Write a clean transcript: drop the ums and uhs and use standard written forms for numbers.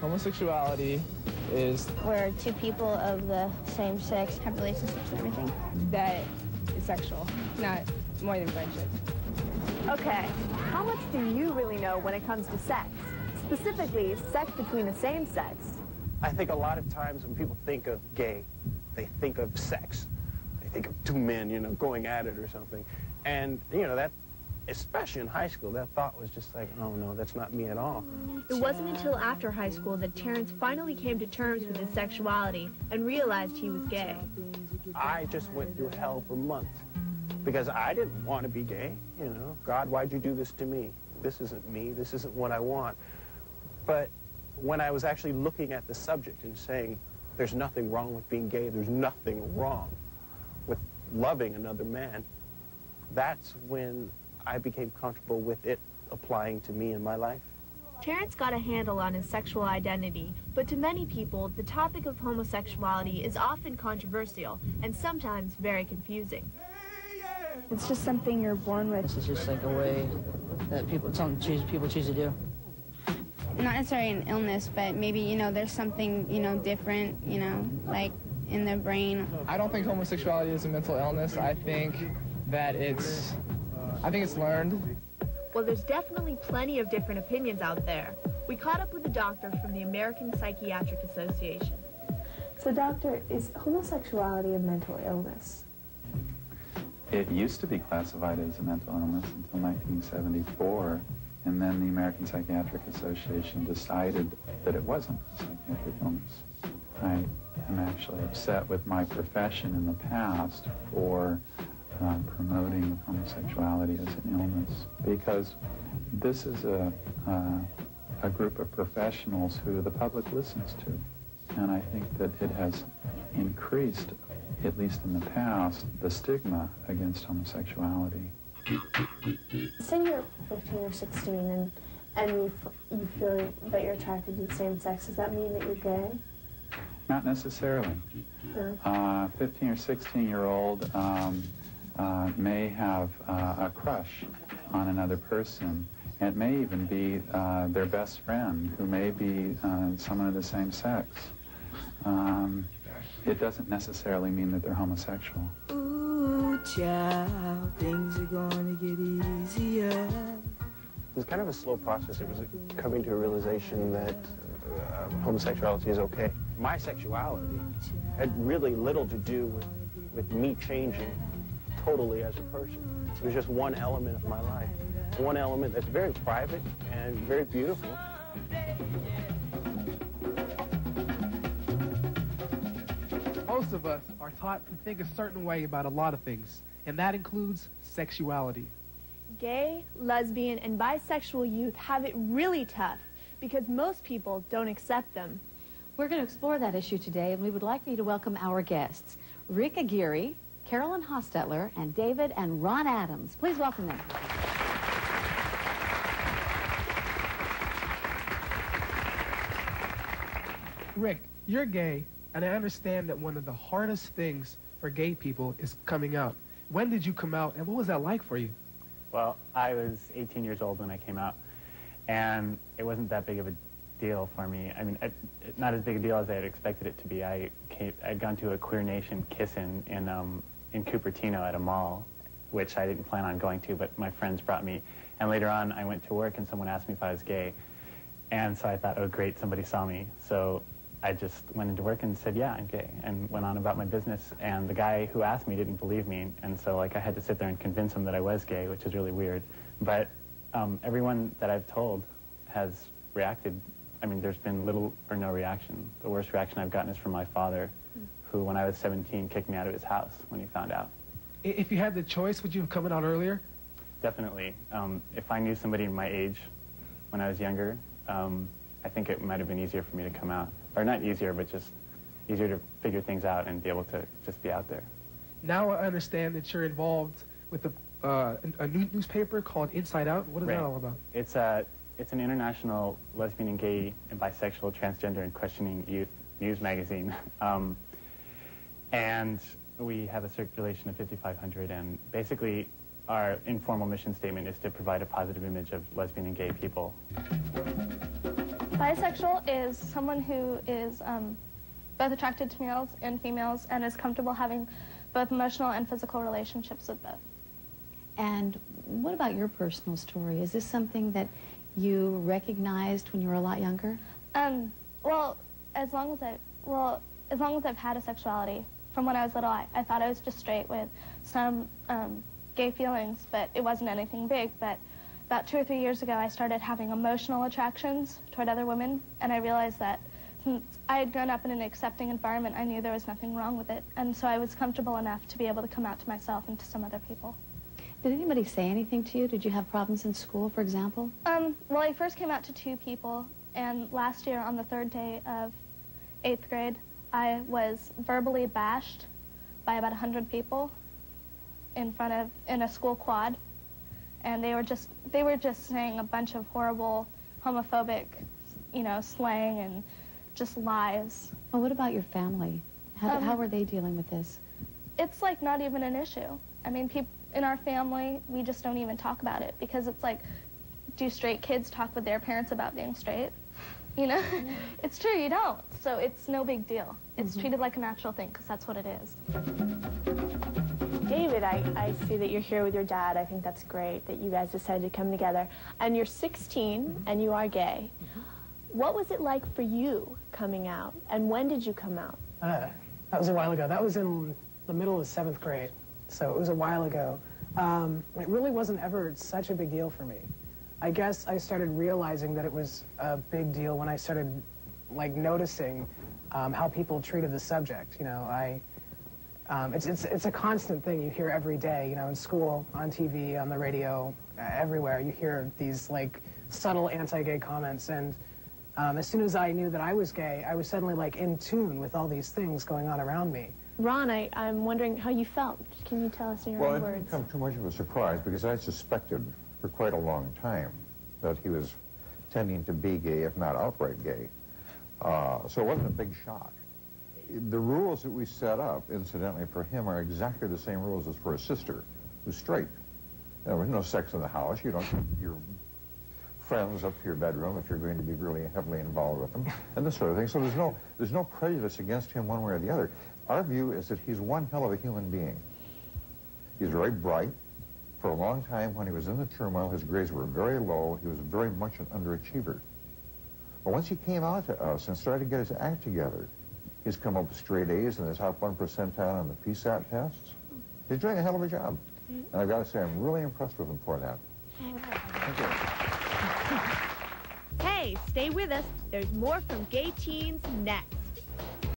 Homosexuality is where two people of the same sex have relationships and everything. That is sexual, not more than friendship. Okay, how much do you really know when it comes to sex? Specifically, sex between the same sex. I think a lot of times when people think of gay, they think of sex. They think of two men, you know, going at it or something. And, you know, that, especially in high school, that thought was just like, oh no, that's not me at all. It wasn't until after high school that Terrence finally came to terms with his sexuality and realized he was gay. I just went through hell for months because I didn't want to be gay, you know. God, why'd you do this to me? This isn't me, this isn't what I want. But when I was actually looking at the subject and saying, there's nothing wrong with being gay, there's nothing wrong with loving another man, that's when I became comfortable with it applying to me in my life. Terrence got a handle on his sexual identity, but to many people, the topic of homosexuality is often controversial and sometimes very confusing. It's just something you're born with. This is just like a way that people choose to do. Not necessarily an illness, but maybe, you know, there's something, you know, different, you know, like in the brain. I don't think homosexuality is a mental illness. I think that it's learned. Well, there's definitely plenty of different opinions out there. We caught up with a doctor from the American Psychiatric Association. So, doctor, is homosexuality a mental illness? It used to be classified as a mental illness until 1974, and then the American Psychiatric Association decided that it wasn't a psychiatric illness. I am actually upset with my profession in the past for promoting homosexuality as an illness, because this is a group of professionals who the public listens to, and I think that it has increased, at least in the past, the stigma against homosexuality. Say you're 15 or 16 and you feel that you're attracted to the same sex. Does that mean that you're gay? Not necessarily. 15 or 16-year-old may have a crush on another person. It may even be their best friend, who may be someone of the same sex. It doesn't necessarily mean that they're homosexual. Ooh, child, things are going to get easier. It was kind of a slow process. It was coming to a realization that homosexuality is okay. My sexuality had really little to do with me changing totally as a person. It was just one element of my life. One element that's very private and very beautiful. Most of us are taught to think a certain way about a lot of things, and that includes sexuality. Gay, lesbian, and bisexual youth have it really tough because most people don't accept them. We're going to explore that issue today, and we would like you to welcome our guests, Rick Aguirre, Carolyn Hostetler, and David and Ron Adams. Please welcome them. Rick, you're gay, and I understand that one of the hardest things for gay people is coming out. When did you come out, and what was that like for you? Well, I was 18 years old when I came out, and it wasn't that big of a deal for me. I mean, not as big a deal as I had expected it to be. I'd gone to a Queer Nation kiss-in in Cupertino at a mall, which I didn't plan on going to, but my friends brought me. And later on, I went to work, and someone asked me if I was gay. And so I thought, oh, great, somebody saw me. So I just went into work and said, yeah, I'm gay, and went on about my business. And the guy who asked me didn't believe me, and so like I had to sit there and convince him that I was gay, which is really weird. But everyone that I've told has reacted. I mean, there's been little or no reaction. The worst reaction I've gotten is from my father, who, when I was 17, kicked me out of his house when he found out. If you had the choice, would you have come out earlier? Definitely. If I knew somebody my age when I was younger, I think it might have been easier for me to come out. Or not easier, but just easier to figure things out and be able to just be out there. Now I understand that you're involved with a new newspaper called Inside Out. What is that all about? It's an international lesbian and gay and bisexual, transgender, and questioning youth news magazine. And we have a circulation of 5,500, and basically our informal mission statement is to provide a positive image of lesbian and gay people. Bisexual is someone who is both attracted to males and females and is comfortable having both emotional and physical relationships with both. And what about your personal story? Is this something that you recognized when you were a lot younger? Well, as long as I've had a sexuality, from when I was little, I thought I was just straight with some gay feelings, but it wasn't anything big. But about 2 or 3 years ago, I started having emotional attractions toward other women, and I realized that since I had grown up in an accepting environment, I knew there was nothing wrong with it, and so I was comfortable enough to be able to come out to myself and to some other people. Did anybody say anything to you? Did you have problems in school, for example? Well, I first came out to 2 people, and last year on the 3rd day of 8th grade, I was verbally bashed by about 100 people in a school quad, and they were just saying a bunch of horrible homophobic, slang and just lies. Well, what about your family? How were they dealing with this? It's like not even an issue. I mean, in our family, we just don't even talk about it because it's like, do straight kids talk with their parents about being straight? It's true, you don't. So it's no big deal. It's treated like a natural thing because that's what it is. David, I see that you're here with your dad. I think that's great that you guys decided to come together. And you're 16 and you are gay. What was it like for you coming out? And when did you come out? That was a while ago. That was in the middle of 7th grade. So it was a while ago. It really wasn't ever such a big deal for me. I guess I started realizing that it was a big deal when I started noticing how people treated the subject. It's a constant thing you hear every day, in school, on TV, on the radio, everywhere. You hear these subtle anti-gay comments, and as soon as I knew that I was gay, I was suddenly in tune with all these things going on around me. Ron, I'm wondering how you felt. Can you tell us in your own words? Well, it didn't come too much of a surprise because I suspected for quite a long time that he was tending to be gay, if not outright gay. So it wasn't a big shock. The rules that we set up, incidentally, for him are exactly the same rules as for his sister, who's straight. There was no sex in the house. You don't take your friends up to your bedroom if you're going to be really heavily involved with them, and this sort of thing. So there's no prejudice against him one way or the other. Our view is that he's one hell of a human being. He's very bright. For a long time, when he was in the turmoil, his grades were very low. He was very much an underachiever. But once he came out to us and started to get his act together, he's come up with straight A's in the top 1 percentile on the PSAT tests. He's doing a hell of a job. And I've got to say, I'm really impressed with him for that. Thank you. Hey, stay with us. There's more from Gay Teens next.